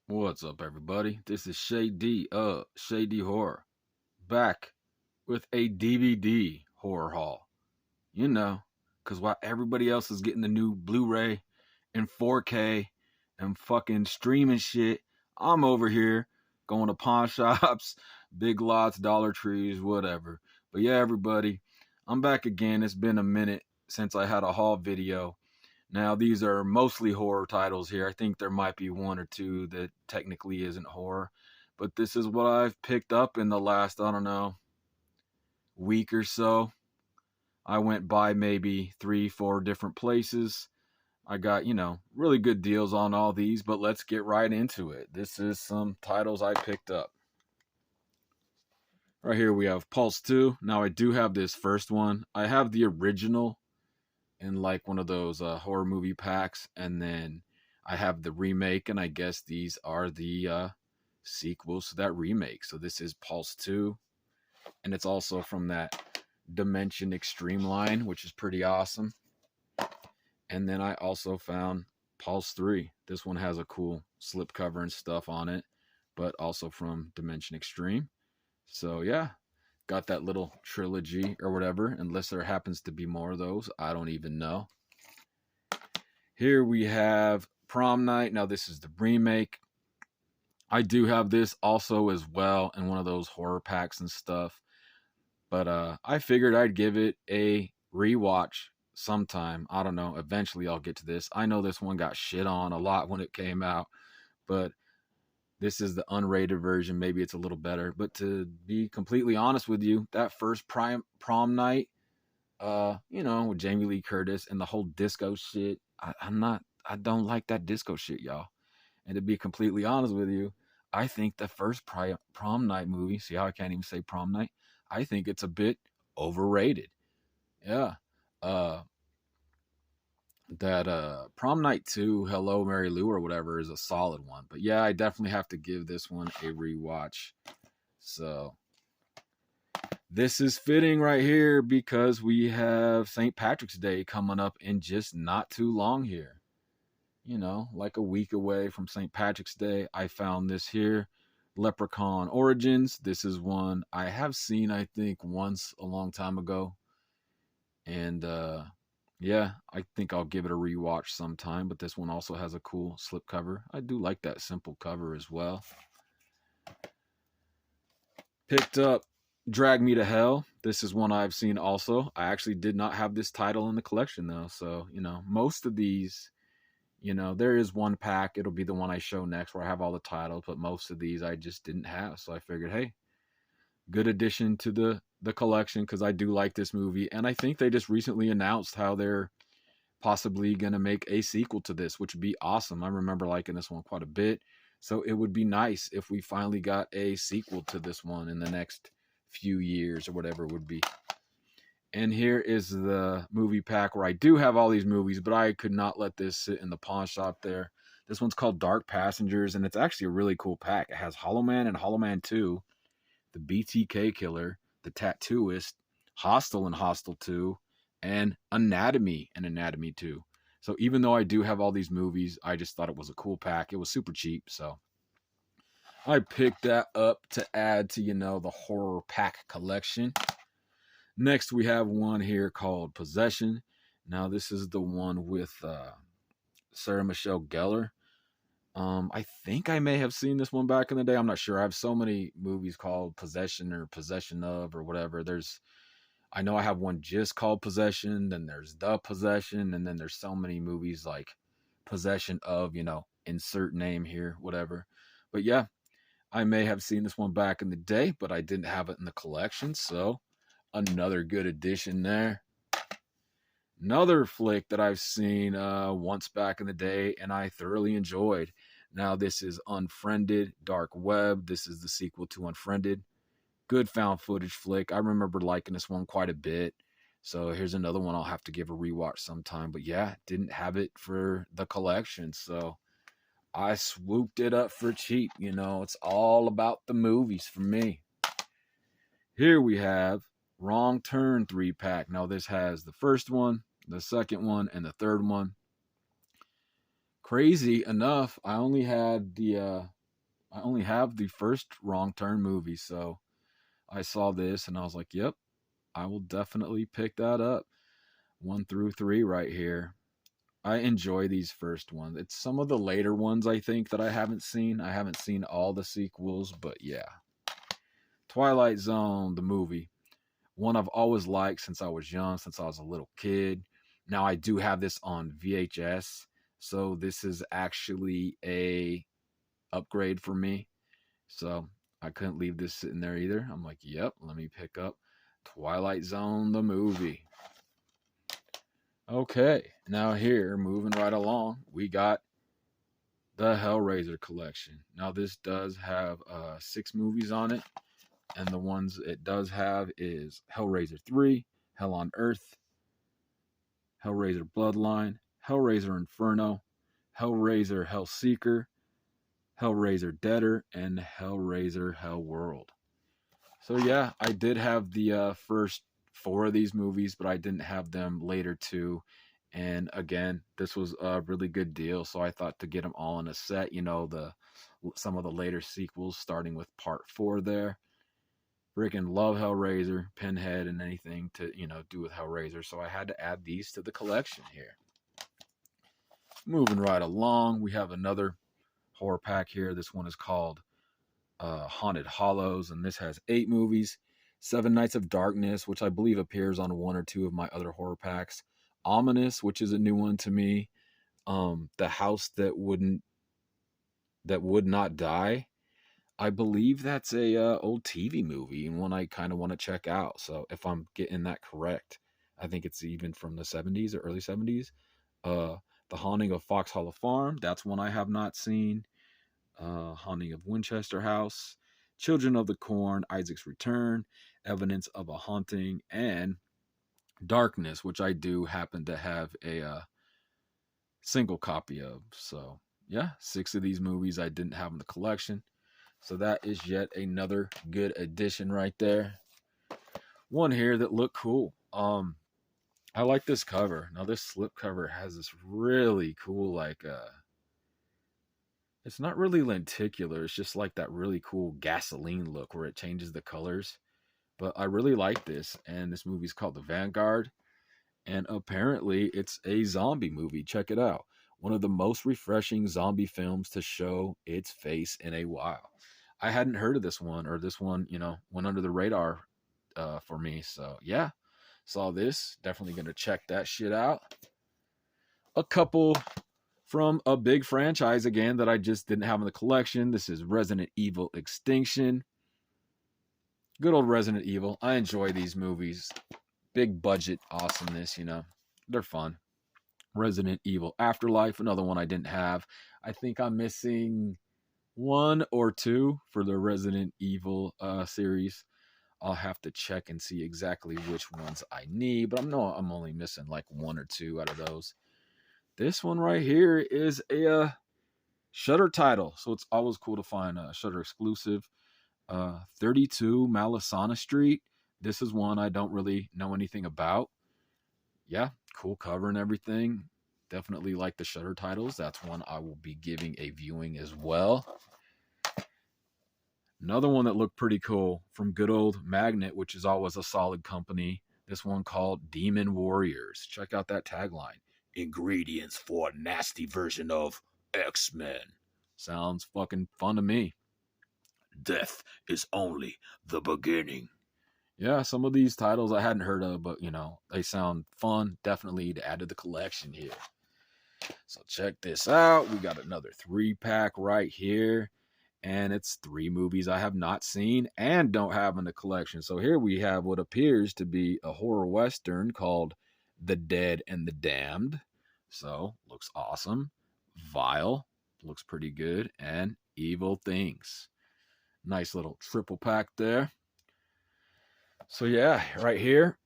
What's up, everybody? This is Shady Horror, back with a DVD horror haul. You know, because while everybody else is getting the new Blu-ray and 4K and fucking streaming shit, I'm over here going to pawn shops, big lots, Dollar Trees, whatever. But yeah, everybody, I'm back again. It's been a minute since I had a haul video. Now, these are mostly horror titles here. I think there might be one or two that technically isn't horror, but this is what I've picked up in the last, I don't know, week or so. I went by maybe 3, 4 different places. I got, really good deals on all these, but let's get right into it. This is some titles I picked up. Right here we have Pulse 2. Now, I do have this first one. I have the original in like one of those horror movie packs, and then I have the remake, and I guess these are the sequels to that remake. So this is Pulse 2, and it's also from that Dimension Extreme line, which is pretty awesome. And then I also found Pulse 3. This one has a cool slipcover and stuff on it, but also from Dimension Extreme. So yeah, got that little trilogy or whatever, unless there happens to be more of those. I don't even know. Here we have Prom Night. Now, this is the remake. I do have this also as well in one of those horror packs and stuff. But I figured I'd give it a rewatch sometime. I don't know. Eventually, I'll get to this. I know this one got shit on a lot when it came out, but this is the unrated version. Maybe it's a little better. But to be completely honest with you, that first prom night, with Jamie Lee Curtis and the whole disco shit, I don't like that disco shit, y'all. And to be completely honest with you, I think the first prom night movie, see how I can't even say prom night? I think it's a bit overrated. Yeah. Uh, that Prom Night 2, Hello Mary Lou or whatever is a solid one. But yeah, I definitely have to give this one a rewatch. So this is fitting right here because we have St. Patrick's Day coming up in just not too long here. Like a week away from St. Patrick's Day. I found this here, Leprechaun Origins. This is one I have seen, I think, once a long time ago. And yeah, I think I'll give it a rewatch sometime, but this one also has a cool slipcover. I do like that simple cover as well. Picked up Drag Me to Hell. This is one I've seen also. I actually did not have this title in the collection though. So, most of these, there is one pack. It'll be the one I show next where I have all the titles, but most of these I just didn't have. So I figured, hey, good addition to the collection because I do like this movie. And I think they just recently announced how they're possibly going to make a sequel to this, which would be awesome. I remember liking this one quite a bit. So it would be nice if we finally got a sequel to this one in the next few years or whatever it would be. And here is the movie pack where I do have all these movies, but I could not let this sit in the pawn shop there. This one's called Dark Passengers, and it's actually a really cool pack. It has Hollow Man and Hollow Man 2, the BTK Killer, the Tattooist, Hostel and Hostel 2, and Anatomy and Anatomy 2. So even though I do have all these movies, I just thought it was a cool pack. It was super cheap, so I picked that up to add to, the horror pack collection. Next, we have one here called Possession. Now, this is the one with Sarah Michelle Gellar. I think I may have seen this one back in the day. I'm not sure. I have so many movies called Possession or Possession of or whatever. I know I have one just called Possession, then there's The Possession, and then there's so many movies like Possession of, insert name here, whatever. But yeah, I may have seen this one back in the day, but I didn't have it in the collection, so another good addition there. Another flick that I've seen once back in the day and I thoroughly enjoyed. Now this is Unfriended Dark Web. This is the sequel to Unfriended. Good found footage flick. I remember liking this one quite a bit. So here's another one I'll have to give a rewatch sometime. But yeah, didn't have it for the collection. So I swooped it up for cheap. It's all about the movies for me. Here we have Wrong Turn 3-pack. Now this has the first one, the second one, and the third one. Crazy enough, I only had the I only have the first Wrong Turn movie, so I saw this and I was like, yep, I will definitely pick that up. 1 through 3 right here. I enjoy these first ones. It's some of the later ones I think that I haven't seen. I haven't seen all the sequels, but yeah. Twilight Zone, the movie. One I've always liked since I was young, since I was a little kid. Now I do have this on VHS, so this is actually a upgrade for me. So I couldn't leave this sitting there either. I'm like, yep, let me pick up Twilight Zone, the movie. Okay, now here, moving right along, we got the Hellraiser Collection. Now this does have 6 movies on it, and the ones it does have is Hellraiser 3, Hell on Earth, Hellraiser Bloodline, Hellraiser Inferno, Hellraiser Hellseeker, Hellraiser Deader, and Hellraiser Hellworld. So yeah, I did have the first 4 of these movies, but I didn't have them later too. And again, this was a really good deal, so I thought to get them all in a set. You know, some of the later sequels, starting with Part 4 there. Freaking love Hellraiser, Pinhead, and anything to do with Hellraiser. So I had to add these to the collection here. Moving right along, we have another horror pack here. This one is called Haunted Hollows, and this has 8 movies. 7 Nights of Darkness, which I believe appears on 1 or 2 of my other horror packs. Ominous, which is a new one to me. The House That Would Not Die. I believe that's a old TV movie and one I kind of want to check out. So if I'm getting that correct, I think it's even from the 70s or early 70s. The Haunting of Fox Hollow Farm, that's one I have not seen. Haunting of Winchester House, Children of the Corn, Isaac's Return, Evidence of a Haunting, and Darkness, which I do happen to have a single copy of. So yeah, 6 of these movies I didn't have in the collection. So that is yet another good addition right there. One here that looked cool. I like this cover. Now this slip cover has this really cool it's not really lenticular. It's just like that really cool gasoline look where it changes the colors. But I really like this, and this movie's called The Vanguard, and apparently it's a zombie movie. Check it out. One of the most refreshing zombie films to show its face in a while. I hadn't heard of this one, or this one, went under the radar for me. So yeah, saw this. Definitely gonna check that shit out. A couple from a big franchise again that I just didn't have in the collection. This is Resident Evil Extinction. Good old Resident Evil. I enjoy these movies. Big budget awesomeness, they're fun. Resident Evil Afterlife, another one I didn't have. I think I'm missing 1 or 2 for the Resident Evil series. I'll have to check and see exactly which ones I need, but I'm only missing like 1 or 2 out of those. This one right here is a Shudder title, so it's always cool to find a Shudder exclusive. 32 Malisana Street. This is one I don't really know anything about. Yeah, cool cover and everything. Definitely like the Shudder titles. That's one I will be giving a viewing as well. Another one that looked pretty cool from good old Magnet, which is always a solid company. This one called Demon Warriors. Check out that tagline. Ingredients for a nasty version of X-Men. Sounds fucking fun to me. Death is only the beginning. Yeah, some of these titles I hadn't heard of, but they sound fun. Definitely to add to the collection here. So check this out. We got another 3-pack right here. And it's 3 movies I have not seen and don't have in the collection. So here we have what appears to be a horror western called The Dead and the Damned. So, looks awesome. Vile, looks pretty good. And Evil Things. Nice little triple pack there. So yeah, right here,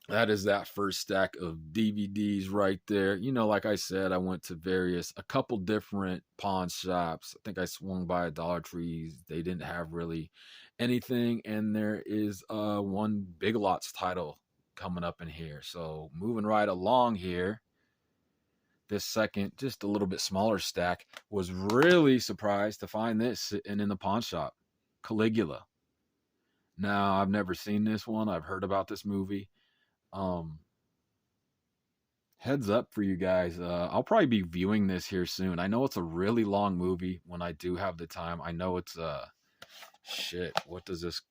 that is that first stack of DVDs right there. Like I said, I went to a couple different pawn shops. I think I swung by a Dollar Tree. They didn't have really anything. And there is one Big Lots title coming up in here. So moving right along here, this second, just a little bit smaller stack, was really surprised to find this sitting in the pawn shop. Caligula. Now, I've never seen this one. I've heard about this movie. Um, Heads up for you guys. I'll probably be viewing this here soon. I know it's a really long movie when I do have the time. I know it's shit. What does this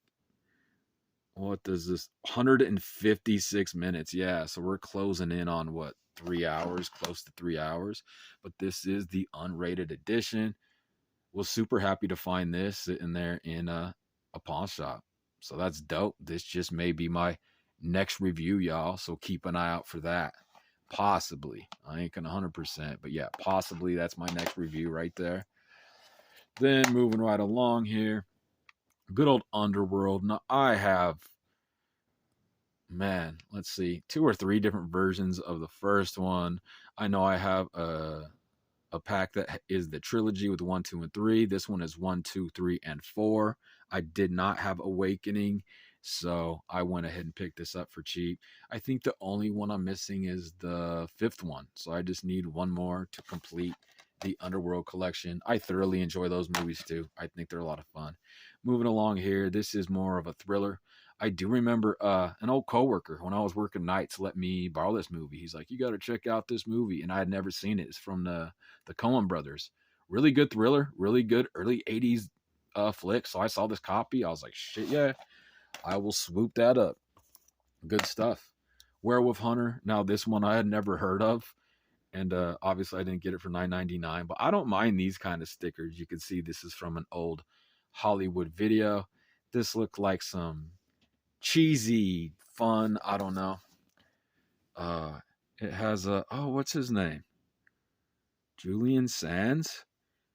156 minutes? Yeah, so we're closing in on what, 3 hours, close to 3 hours. But this is the unrated edition. Was super happy to find this sitting there in a pawn shop. So that's dope. This just may be my next review, y'all. So keep an eye out for that. Possibly. I ain't gonna 100%, but yeah, possibly that's my next review right there. Then moving right along here, good old Underworld. Now I have, man, let's see, 2 or 3 different versions of the first one. I know I have a pack that is the trilogy with 1, 2, and 3. This one is 1, 2, 3, and 4. I did not have Awakening, so I went ahead and picked this up for cheap. I think the only one I'm missing is the 5th one, so I just need one more to complete the Underworld collection. I thoroughly enjoy those movies too. I think they're a lot of fun. Moving along here, this is more of a thriller. I do remember an old coworker when I was working nights let me borrow this movie. He's like, "You got to check out this movie," and I had never seen it. It's from the Coen brothers. Really good thriller, really good early 80s flick. So I saw this copy. I was like, shit, yeah, I will swoop that up. Good stuff. Werewolf Hunter. Now, this one I had never heard of. And obviously, I didn't get it for $9.99. But I don't mind these kind of stickers. You can see this is from an old Hollywood video. This looked like some cheesy fun. I don't know. It has what's his name? Julian Sands?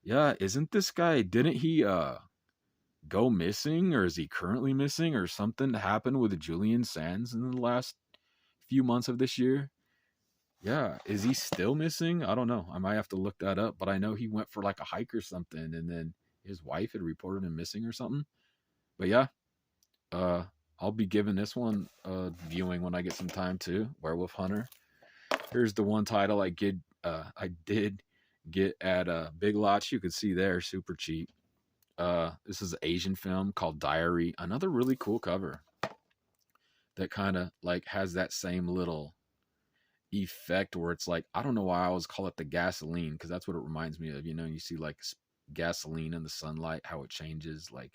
Yeah, isn't this guy, didn't he go missing, or is he currently missing, or something happened with Julian Sands in the last few months of this year? Yeah, is he still missing? I don't know. I might have to look that up, but I know he went for like a hike or something and then his wife had reported him missing or something. But yeah, uh I'll be giving this one a viewing when I get some time too. Werewolf Hunter. Here's the one title I did get at Big Lots. You can see there, super cheap. This is an Asian film called Diary. Another really cool cover that kind of like has that same little effect where it's like, I don't know why I always call it the gasoline, because that's what it reminds me of. You know, you see like gasoline in the sunlight, how it changes, like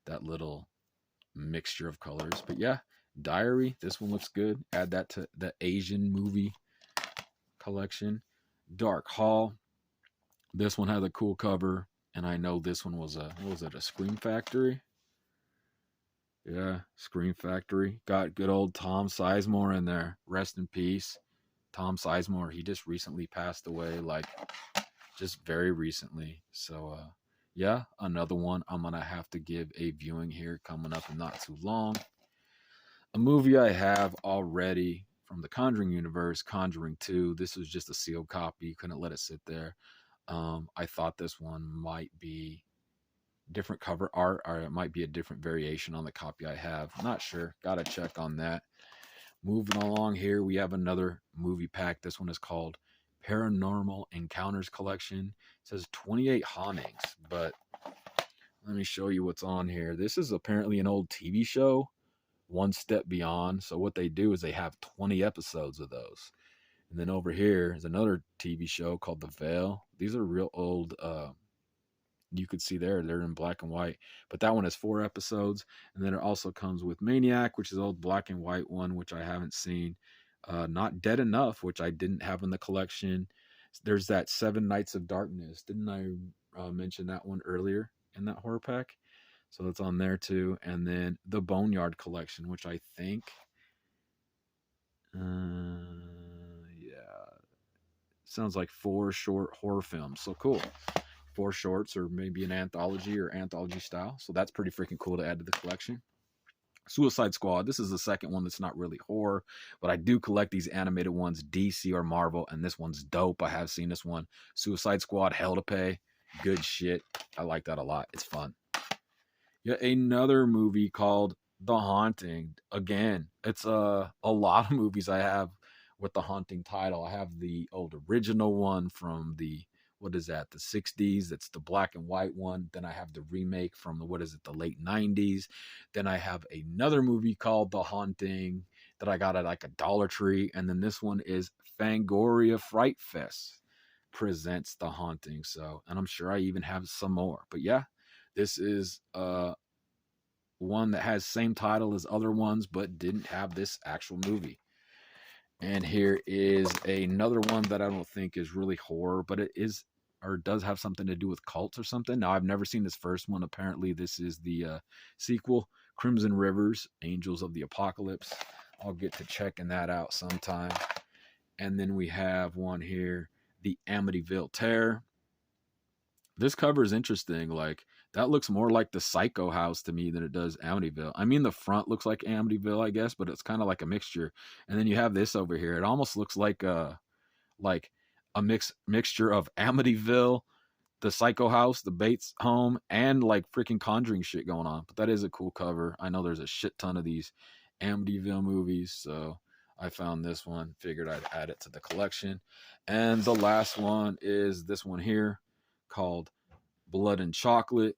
that little mixture of colors. But yeah, Diary. This one looks good. Add that to the Asian movie collection. Dark Hall. This one had a cool cover, and I know this one was a Scream Factory. Yeah, Scream Factory. Got good old Tom Sizemore in there. Rest in peace, Tom Sizemore. He just recently passed away, like just very recently. So yeah, another one I'm gonna have to give a viewing here coming up in not too long. A movie I have already from the Conjuring Universe, Conjuring 2. This was just a sealed copy. Couldn't let it sit there. I thought this one might be different cover art, or it might be a different variation on the copy I have. Not sure. Gotta check on that. Moving along here, we have another movie pack. This one is called Paranormal Encounters Collection. It says 28 hauntings, but let me show you what's on here. This is apparently an old TV show, One Step Beyond. So what they do is they have 20 episodes of those. And then over here is another TV show called The Veil. These are real old. You could see they're in black and white, but that one has 4 episodes. And then it also comes with Maniac, which is old black and white one, which I haven't seen. Not Dead Enough, which I didn't have in the collection. There's that 7 Nights of Darkness. Didn't I mention that one earlier in that horror pack? So it's on there too. And then the Boneyard collection, which I think, yeah, sounds like 4 short horror films. So cool. 4 shorts, or maybe an anthology or anthology style. So that's pretty freaking cool to add to the collection. Suicide Squad. This is the second one that's not really horror, but I do collect these animated ones, DC or Marvel, and this one's dope. I have seen this one. Suicide Squad, Hell to Pay. Good shit. I like that a lot. It's fun. Yet another movie called The Haunting. Again, it's a lot of movies I have with the haunting title. I have the old original one from the, what is that, the 60s. It's the black and white one. Then I have the remake from the, what is it, the late 90s. Then I have another movie called The Haunting that I got at like a Dollar Tree. And then this one is Fangoria Fright Fest presents The Haunting. So, and I'm sure I even have some more. But yeah, this is one that has same title as other ones, but didn't have this actual movie. And here is another one that I don't think is really horror, but it is, or does have something to do with cults or something. Now, I've never seen this first one. Apparently, this is the sequel, Crimson Rivers, Angels of the Apocalypse. I'll get to checking that out sometime. And then we have one here, the Amityville Terror. This cover is interesting. Like, that looks more like the Psycho house to me than it does Amityville. I mean, the front looks like Amityville, I guess, but it's kind of like a mixture. And then you have this over here. It almost looks like a mixture of Amityville, the Psycho house, the Bates home, and like freaking Conjuring shit going on. But that is a cool cover. I know there's a shit ton of these Amityville movies, so I found this one, figured I'd add it to the collection. And the last one is this one here called Blood and Chocolate.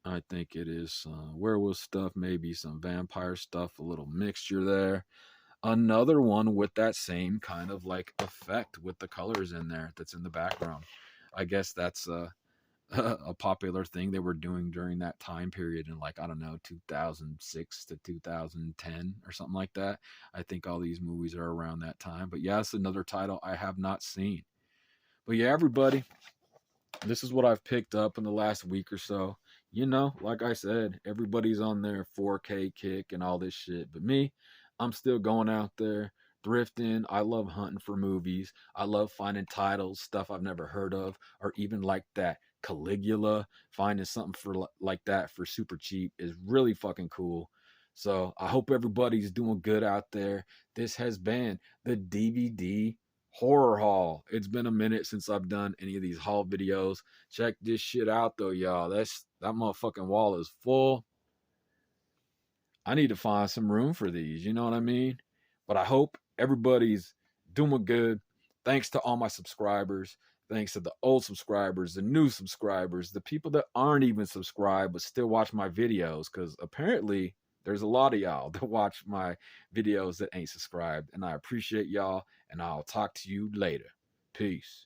I think it is some werewolf stuff, maybe some vampire stuff, a little mixture there. Another one with that same kind of like effect with the colors in there that's in the background. I guess that's a popular thing they were doing during that time period in, like, I don't know, 2006 to 2010 or something like that. I think all these movies are around that time. But yeah, it's another title I have not seen. But yeah, everybody, this is what I've picked up in the last week or so. You know, like I said, everybody's on their 4K kick and all this shit. But me, I'm still going out there thrifting. I love hunting for movies. I love finding titles, stuff I've never heard of, or even like that Caligula. Finding something for like that for super cheap is really fucking cool. So I hope everybody's doing good out there. This has been the DVD horror haul. It's been a minute since I've done any of these haul videos. Check this shit out though, y'all. That motherfucking wall is full. I need to find some room for these, you know what I mean? But I hope everybody's doing good. Thanks to all my subscribers. Thanks to the old subscribers, the new subscribers, the people that aren't even subscribed but still watch my videos, because apparently there's a lot of y'all that watch my videos that ain't subscribed. And I appreciate y'all, and I'll talk to you later. Peace.